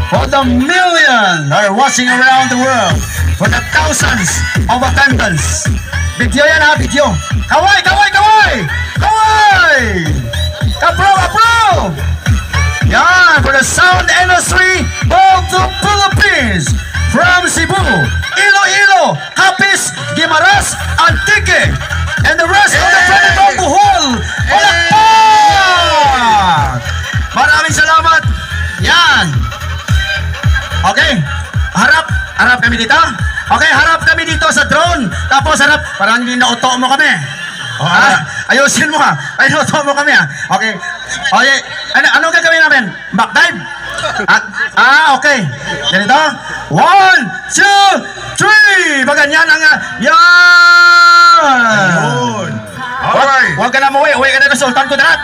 for the millions that are watching around the world, for the thousands of attendants. Video yan ha, video. Kaway, kaway, kaway! Kaway! Approve! Yan, for the sound industry of the Philippines. From Cebu, Iloilo, Capiz, Guimaras, Antique, and the rest of the friendly from Bohol. Palakpak! Maraming salamat. Yan. Okay. Harap kami dito. Okay, harap kami dito sa drone. Tapos harap, parang inuuto mo kami. Ayusin mo ha. Inuuto mo kami ha. Okay. Okay. Ano gagawin namin? Backdive? Okay. Ganito. 1, 2, 3. Baganyan ang yan. Alright. Huwag ka na umuwi. Uwi ka na sa sultan ko darat.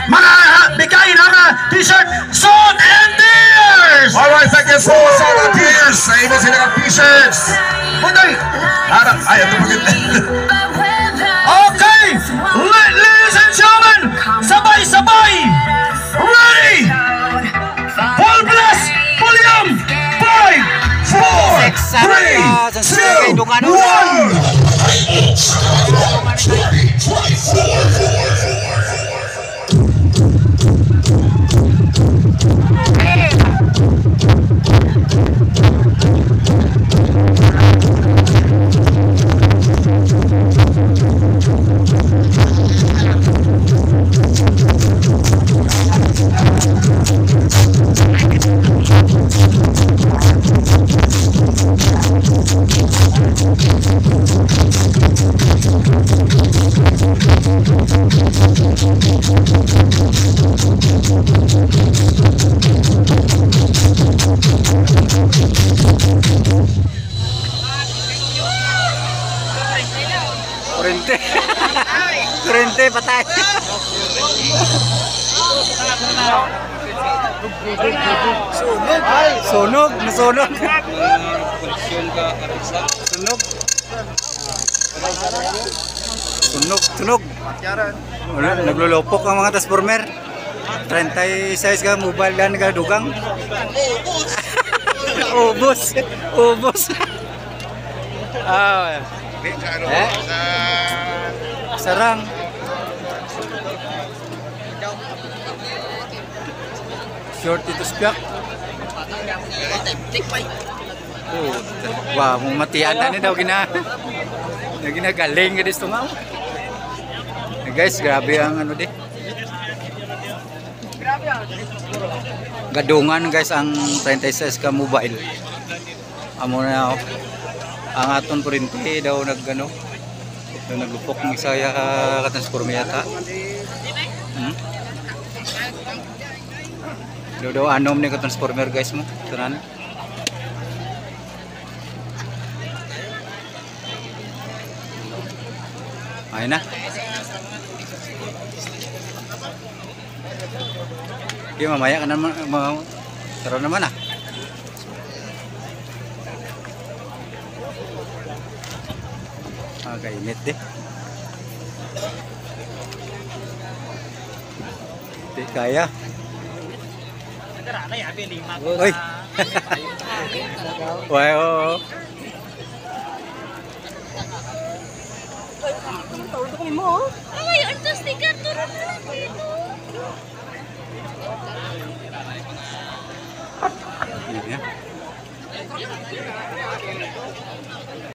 Mga bigay ng t-shirt, Salt and Tears. Alright, thank you so much, Salt and Tears. Sa iba sila ng t-shirts. Punday. Ay, ito maganda. Okay. Ladies and gentlemen, sabay-sabay. Ready. Full blast. Volume. 5, 4, 3, 2, Kurente patay. Sunog. Sunog. Naglulupok ang mga transformer. 36 ka mobile gun ka dugang. Ubos. Sarang. Short ito spiak. Wah, mau matian na daw ginagaling ka dito nga. Guys, grabe ang ano di. Gadungan guys ang 36 ka mobile. Amo na ang aton kuryente daw nagano. Naglupok ng isaya ka-transformer yata. Daw anom ni ka-transformer guys mo. Tanan. Ay na. Di mamaya ka naman mau taro naman ah. Kainit deh. Di kaya. Uy. Wow. Turun mo. Ay, artistic ka turun na dito. Ini ya.